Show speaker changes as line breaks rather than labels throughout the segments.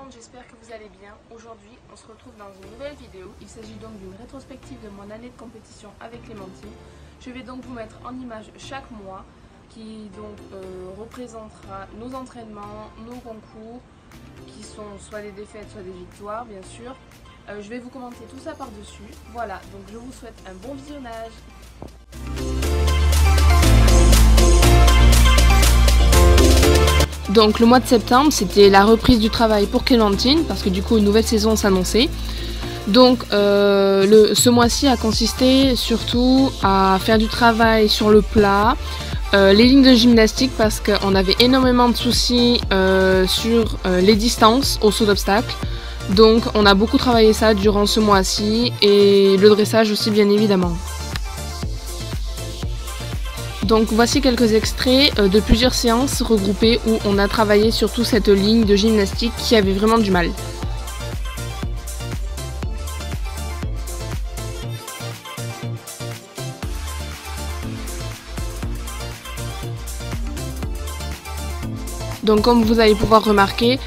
monde, j'espère que vous allez bien. Aujourd'hui, on se retrouve dans une nouvelle vidéo. Il s'agit donc d'une rétrospective de mon année de compétition avec Clémentine. Je vais donc vous mettre en image chaque mois qui donc représentera nos entraînements, nos concours, qui sont soit des défaites, soit des victoires, bien sûr. Je vais vous commenter tout ça par-dessus. Voilà, donc je vous souhaite un bon visionnage. Donc le mois de septembre, c'était la reprise du travail pour Clémentine, parce que du coup une nouvelle saison s'annonçait. Donc ce mois-ci a consisté surtout à faire du travail sur le plat, les lignes de gymnastique, parce qu'on avait énormément de soucis sur les distances au saut d'obstacle. Donc on a beaucoup travaillé ça durant ce mois-ci, et le dressage aussi bien évidemment. Donc voici quelques extraits de plusieurs séances regroupées où on a travaillé surtout cette ligne de gymnastique qui avait vraiment du mal. Donc comme vous allez pouvoir remarquer,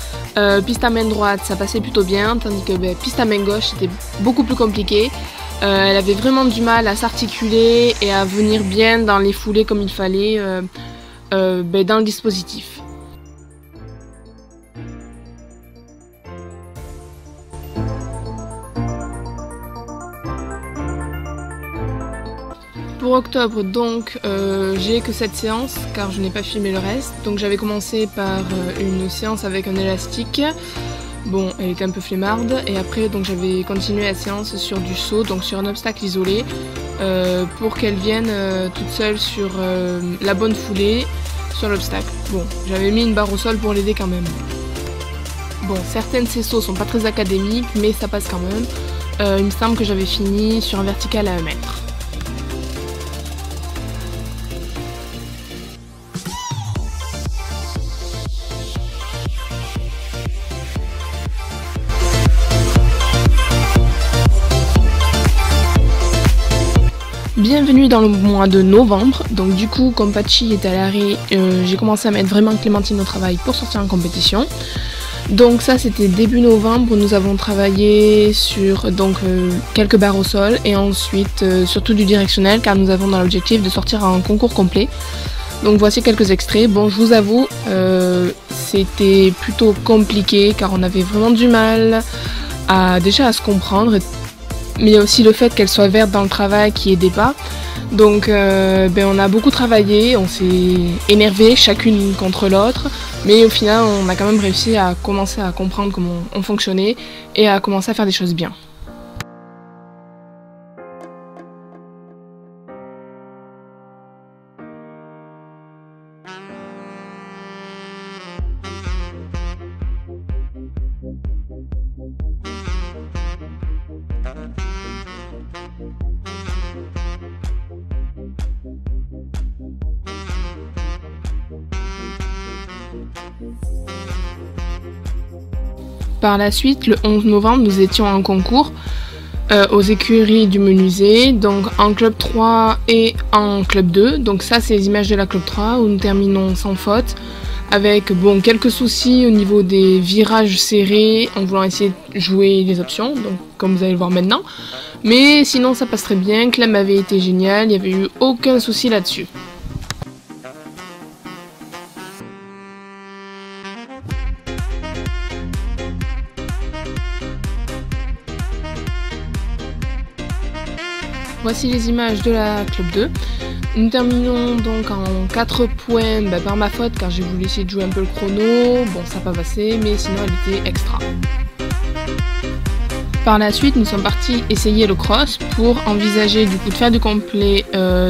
piste à main droite ça passait plutôt bien, tandis que piste à main gauche c'était beaucoup plus compliqué. Elle avait vraiment du mal à s'articuler et à venir bien dans les foulées comme il fallait dans le dispositif. Pour octobre donc j'ai que cette séance car je n'ai pas filmé le reste. Donc j'avais commencé par une séance avec un élastique. Bon, elle était un peu flemmarde, et après donc j'avais continué la séance sur du saut, donc sur un obstacle isolé, pour qu'elle vienne toute seule sur la bonne foulée sur l'obstacle. Bon, j'avais mis une barre au sol pour l'aider quand même. Bon, certaines de ces sauts sont pas très académiques, mais ça passe quand même. Il me semble que j'avais fini sur un vertical à 1 mètre. Bienvenue dans le mois de novembre, donc du coup comme Pachi était à l'arrêt, j'ai commencé à mettre vraiment Clémentine au travail pour sortir en compétition. Donc ça c'était début novembre, nous avons travaillé sur quelques barres au sol et ensuite surtout du directionnel car nous avons dans l'objectif de sortir à un concours complet. Donc voici quelques extraits. Bon, je vous avoue, c'était plutôt compliqué car on avait vraiment du mal déjà à se comprendre. Mais il y a aussi le fait qu'elle soit verte dans le travail qui aidait pas. Donc on a beaucoup travaillé, on s'est énervé chacune contre l'autre, mais au final on a quand même réussi à commencer à comprendre comment on fonctionnait et à commencer à faire des choses bien. Par la suite, le 11 novembre, nous étions en concours aux écuries du menuisier, donc en club 3 et en club 2. Donc ça, c'est les images de la club 3 où nous terminons sans faute, avec quelques soucis au niveau des virages serrés en voulant essayer de jouer les options, donc comme vous allez le voir maintenant. Mais sinon, ça passe très bien. Clem avait été génial, il n'y avait eu aucun souci là-dessus. Voici les images de la club 2. Nous terminons donc en 4 points par ma faute car j'ai voulu essayer de jouer un peu le chrono. Bon, ça n'a pas passé, mais sinon elle était extra. Par la suite, nous sommes partis essayer le cross pour envisager du coup de faire du complet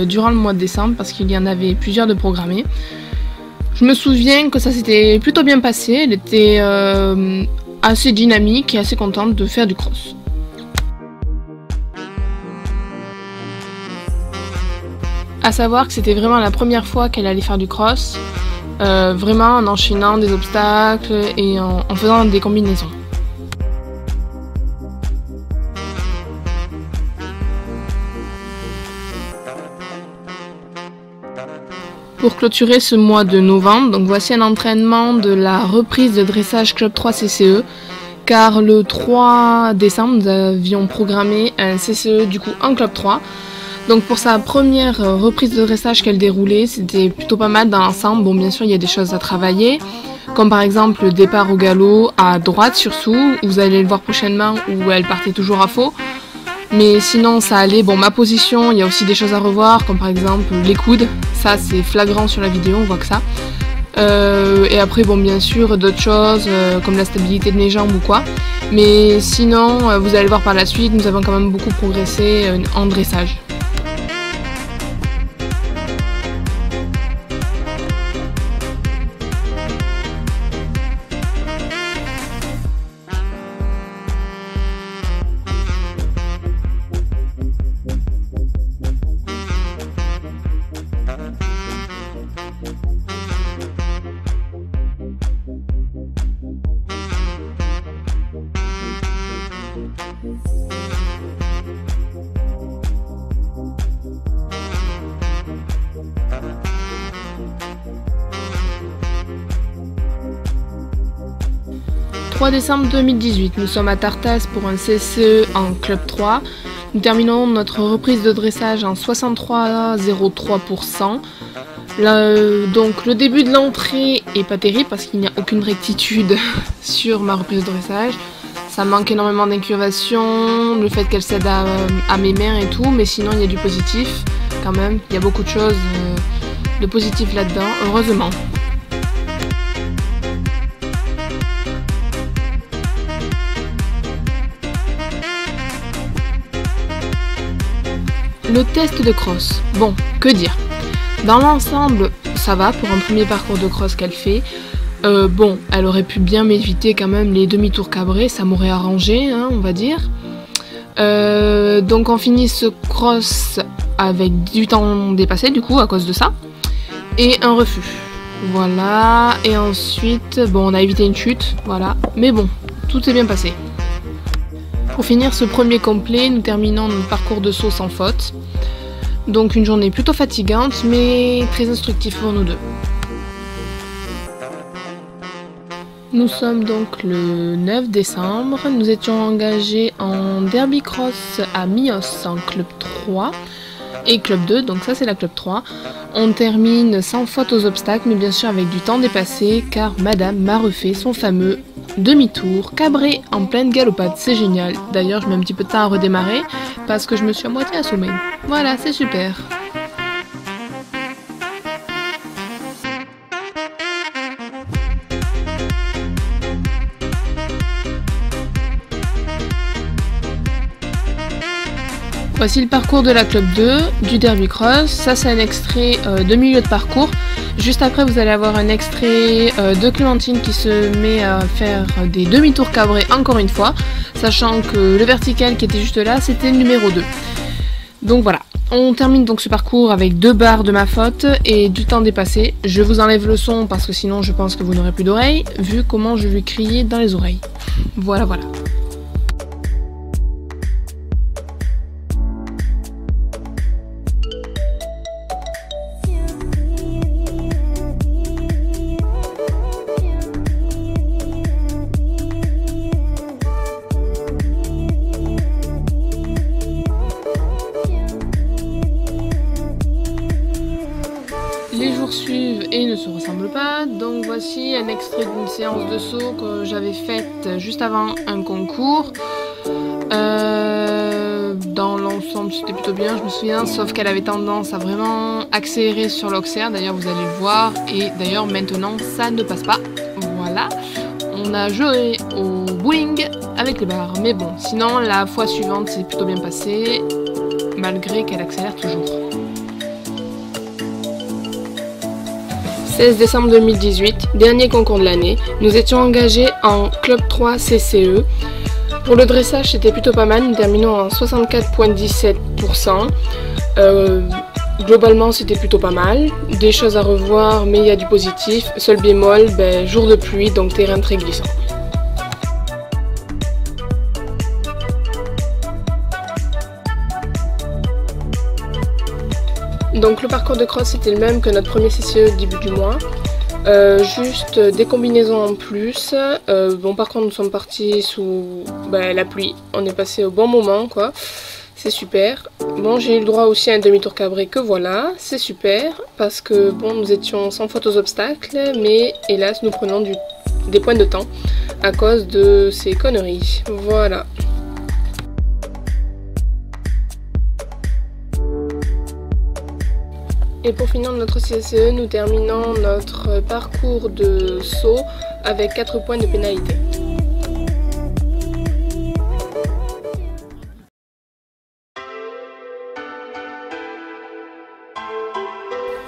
durant le mois de décembre parce qu'il y en avait plusieurs de programmés. Je me souviens que ça s'était plutôt bien passé. Elle était assez dynamique et assez contente de faire du cross. À savoir que c'était vraiment la première fois qu'elle allait faire du cross, vraiment en enchaînant des obstacles et en faisant des combinaisons. Pour clôturer ce mois de novembre, donc voici un entraînement de la reprise de dressage Club 3 CCE. car le 3 décembre, nous avions programmé un CCE du coup en club 3. Donc pour sa première reprise de dressage qu'elle déroulait, c'était plutôt pas mal dans l'ensemble. Bon, bien sûr, il y a des choses à travailler, comme par exemple le départ au galop à droite surtout, vous allez le voir prochainement, où elle partait toujours à faux. Mais sinon ça allait. Bon, ma position, il y a aussi des choses à revoir, comme par exemple les coudes. Ça c'est flagrant sur la vidéo, on voit que ça. Et après, bon, bien sûr, d'autres choses comme la stabilité de mes jambes ou quoi. Mais sinon, vous allez voir par la suite, nous avons quand même beaucoup progressé en dressage. « 3 décembre 2018, nous sommes à Tartas pour un CCE en club 3. Nous terminons notre reprise de dressage en 63,03%. Donc le début de l'entrée est pas terrible parce qu'il n'y a aucune rectitude sur ma reprise de dressage. Ça manque énormément d'incurvation, le fait qu'elle cède à mes mains et tout, mais sinon il y a du positif quand même. Il y a beaucoup de choses de positif là-dedans, heureusement. Le test de cross, bon, que dire? Dans l'ensemble, ça va pour un premier parcours de cross qu'elle fait. Bon, elle aurait pu bien m'éviter quand même les demi-tours cabrés, ça m'aurait arrangé, hein, on va dire. Donc on finit ce cross avec du temps dépassé du coup à cause de ça. Et un refus. Voilà, et ensuite, bon, on a évité une chute, voilà. Mais bon, tout s'est bien passé. Pour finir ce premier complet, nous terminons notre parcours de saut sans faute. Donc une journée plutôt fatigante, mais très instructive pour nous deux. Nous sommes donc le 9 décembre. Nous étions engagés en derby cross à Mios en club 3 et club 2, donc ça c'est la club 3. On termine sans faute aux obstacles, mais bien sûr avec du temps dépassé, car madame m'a refait son fameux demi-tour cabré en pleine galopade. C'est génial. D'ailleurs, je mets un petit peu de temps à redémarrer parce que je me suis à moitié assommée. Voilà, c'est super. Voici le parcours de la club 2 du derby cross. Ça c'est un extrait de milieu de parcours. Juste après vous allez avoir un extrait de Clémentine qui se met à faire des demi-tours cabrés encore une fois, sachant que le vertical qui était juste là c'était le numéro 2. Donc voilà, on termine donc ce parcours avec 2 barres de ma faute et du temps dépassé. Je vous enlève le son parce que sinon je pense que vous n'aurez plus d'oreilles, vu comment je vais crier dans les oreilles. Voilà, voilà. Les jours suivent et ne se ressemblent pas, donc voici un extrait d'une séance de saut que j'avais faite juste avant un concours. Dans l'ensemble c'était plutôt bien, je me souviens, sauf qu'elle avait tendance à vraiment accélérer sur l'auxerre, d'ailleurs vous allez le voir, et d'ailleurs maintenant ça ne passe pas. Voilà, on a joué au bowling avec les barres, mais bon, sinon la fois suivante c'est plutôt bien passé, malgré qu'elle accélère toujours. 16 décembre 2018, dernier concours de l'année, nous étions engagés en club 3 CCE. Pour le dressage c'était plutôt pas mal, nous terminons en 64,17%. Globalement c'était plutôt pas mal, des choses à revoir mais il y a du positif. Seul bémol, jour de pluie donc terrain très glissant. Donc le parcours de cross était le même que notre premier CCE début du mois. Juste des combinaisons en plus. Bon, par contre nous sommes partis sous la pluie, on est passé au bon moment quoi, c'est super. Bon, j'ai eu le droit aussi à un demi-tour cabré que voilà, c'est super parce que bon, nous étions sans faute aux obstacles, mais hélas nous prenons des points de temps à cause de ces conneries, voilà. Et pour finir notre CCE, nous terminons notre parcours de saut avec 4 points de pénalité.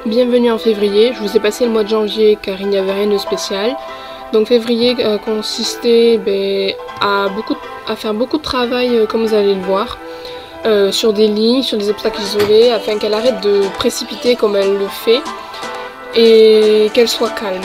Bienvenue en février, je vous ai passé le mois de janvier car il n'y avait rien de spécial. Donc février consistait à faire beaucoup de travail comme vous allez le voir. Sur des lignes, sur des obstacles isolés, afin qu'elle arrête de précipiter comme elle le fait et qu'elle soit calme.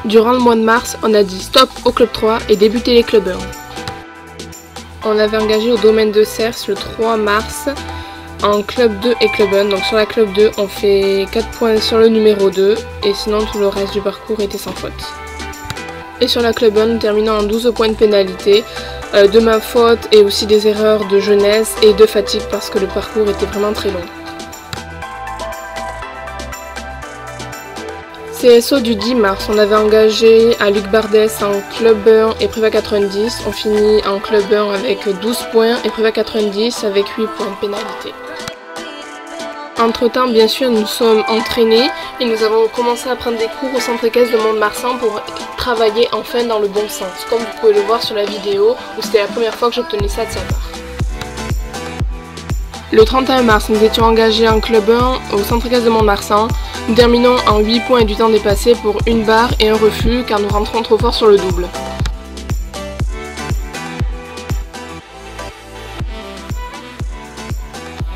Durant le mois de mars, on a dit stop au club 3 et débuté les clubbers. On avait engagé au domaine de Cers le 3 mars en club 2 et club 1. Donc sur la club 2, on fait 4 points sur le numéro 2 et sinon tout le reste du parcours était sans faute. Et sur la club 1, nous terminons en 12 points de pénalité, de ma faute et aussi des erreurs de jeunesse et de fatigue parce que le parcours était vraiment très long. CSO du 10 mars, on avait engagé à Luc Bardès en club 1 et prépa 90. On finit en club 1 avec 12 points et prépa 90 avec 8 points de pénalité. Entre temps, bien sûr, nous sommes entraînés et nous avons commencé à prendre des cours au centre équestre de Mont-de-Marsan pour travailler enfin dans le bon sens, comme vous pouvez le voir sur la vidéo où c'était la première fois que j'obtenais ça de sa part. Le 31 mars, nous étions engagés en club 1 au centre équestre de Mont-de-Marsan. Nous terminons en 8 points et du temps dépassé pour une barre et un refus car nous rentrons trop fort sur le double.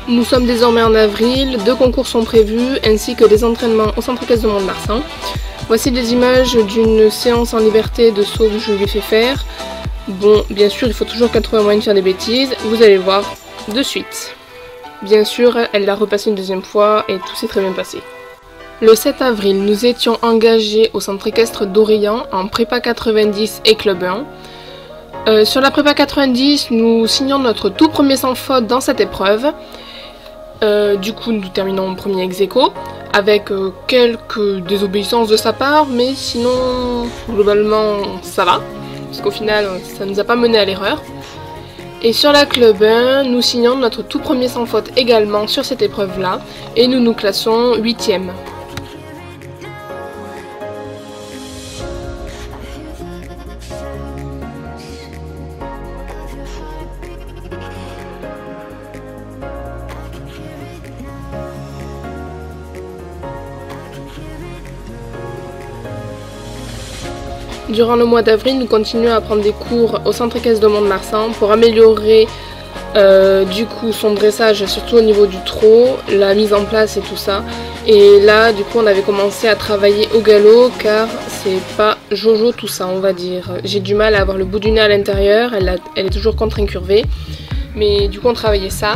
Nous sommes désormais en avril, 2 concours sont prévus ainsi que des entraînements au centre équestre de Mont-de-Marsan. Voici des images d'une séance en liberté de saut que je lui ai fait faire. Bon, bien sûr, il faut toujours qu'elle trouve un moyen de faire des bêtises, vous allez le voir de suite. Bien sûr, elle l'a repassé une deuxième fois et tout s'est très bien passé. Le 7 avril, nous étions engagés au centre équestre d'Orient en prépa 90 et club 1. Sur la prépa 90, nous signons notre tout premier sans faute dans cette épreuve. Du coup, nous terminons premier ex-aequo avec quelques désobéissances de sa part, mais sinon, globalement, ça va. Parce qu'au final, ça ne nous a pas mené à l'erreur. Et sur la club 1, nous signons notre tout premier sans faute également sur cette épreuve-là, et nous nous classons 8e. Durant le mois d'avril, nous continuons à prendre des cours au centre équestre de Mont-de-Marsan pour améliorer du coup son dressage, surtout au niveau du trot, la mise en place et tout ça. Et là, du coup, on avait commencé à travailler au galop car c'est pas jojo tout ça, on va dire. J'ai du mal à avoir le bout du nez à l'intérieur, elle est toujours contre-incurvée. Mais du coup, on travaillait ça.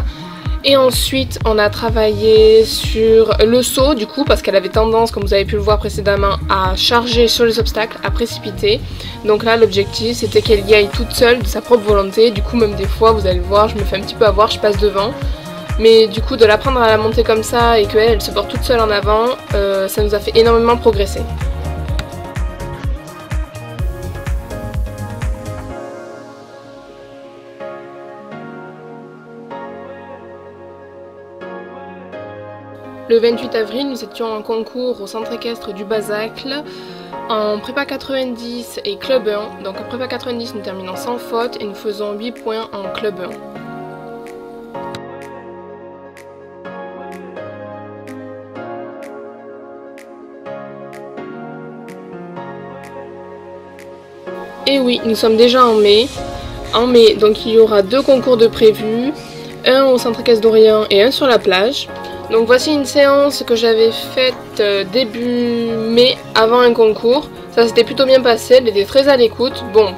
Et ensuite, on a travaillé sur le saut, du coup, parce qu'elle avait tendance, comme vous avez pu le voir précédemment, à charger sur les obstacles, à précipiter. Donc là, l'objectif, c'était qu'elle y aille toute seule, de sa propre volonté. Du coup, même des fois, vous allez le voir, je me fais un petit peu avoir, je passe devant. Mais du coup, de l'apprendre à la monter comme ça et qu'elle se porte toute seule en avant, ça nous a fait énormément progresser. Le 28 avril, nous étions en concours au centre équestre du Basacle en prépa 90 et club 1. Donc en prépa 90, nous terminons sans faute et nous faisons 8 points en club 1. Et oui, nous sommes déjà en mai. En mai, donc il y aura 2 concours de prévus, un au centre équestre d'Orient et un sur la plage. Donc voici une séance que j'avais faite début mai avant un concours. Ça s'était plutôt bien passé, elle était très à l'écoute. Bon,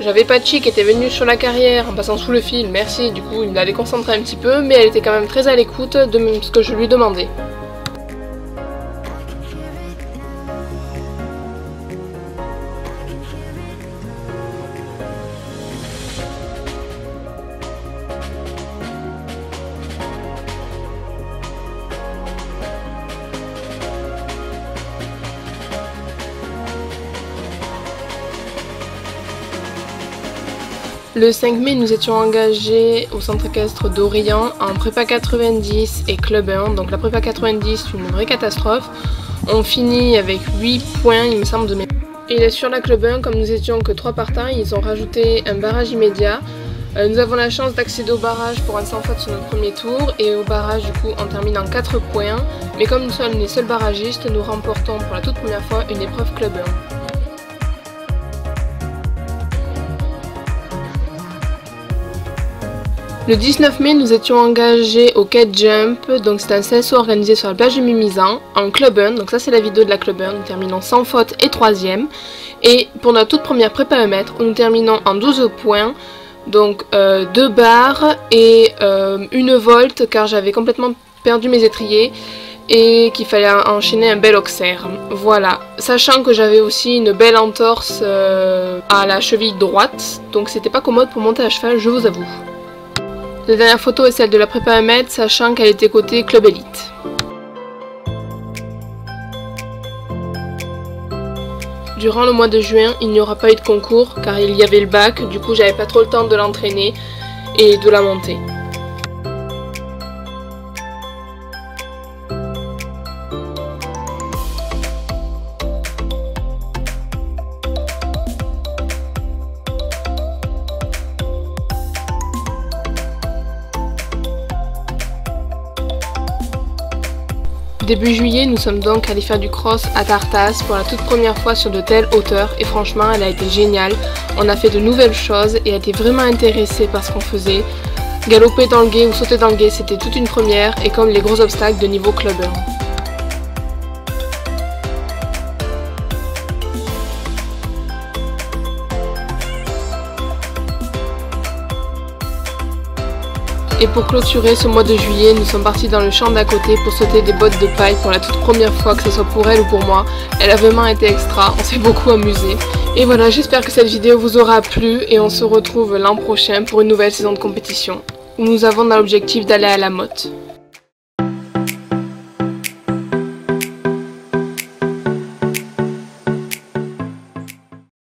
j'avais Pachi qui était venue sur la carrière en passant sous le fil, merci, du coup il m'a déconcentré un petit peu, mais elle était quand même très à l'écoute de ce que je lui demandais. Le 5 mai, nous étions engagés au centre équestre d'Orient en prépa 90 et club 1. Donc la prépa 90, une vraie catastrophe. On finit avec 8 points, il me semble, de mes... Et sur la club 1, comme nous étions que 3 partants, ils ont rajouté un barrage immédiat. Nous avons la chance d'accéder au barrage pour un sans faute sur notre premier tour. Et au barrage, du coup, on termine en 4 points. Mais comme nous sommes les seuls barragistes, nous remportons pour la toute première fois une épreuve club 1. Le 19 mai, nous étions engagés au Kite Jump, donc c'est un CSO organisé sur la plage de Mimizan, en club 1, donc ça c'est la vidéo de la club 1, nous terminons sans faute et 3e. Et pour notre toute première prépa 1 mètre, nous terminons en 12 points, donc 2 barres et 1 volte car j'avais complètement perdu mes étriers et qu'il fallait enchaîner un bel auxerre. Voilà, sachant que j'avais aussi une belle entorse à la cheville droite, donc c'était pas commode pour monter à cheval, je vous avoue. La dernière photo est celle de la prépa 1 mètre, sachant qu'elle était côté club élite. Durant le mois de juin, il n'y aura pas eu de concours car il y avait le bac, du coup j'avais pas trop le temps de l'entraîner et de la monter. Début juillet, nous sommes donc allés faire du cross à Tartas pour la toute première fois sur de telles hauteurs et franchement, elle a été géniale. On a fait de nouvelles choses et elle était vraiment intéressée par ce qu'on faisait. Galoper dans le gué ou sauter dans le gué, c'était toute une première et comme les gros obstacles de niveau club 1. Et pour clôturer ce mois de juillet, nous sommes partis dans le champ d'à côté pour sauter des bottes de paille pour la toute première fois, que ce soit pour elle ou pour moi. Elle a vraiment été extra, on s'est beaucoup amusé. Et voilà, j'espère que cette vidéo vous aura plu et on se retrouve l'an prochain pour une nouvelle saison de compétition, où nous avons dans l'objectif d'aller à la Motte.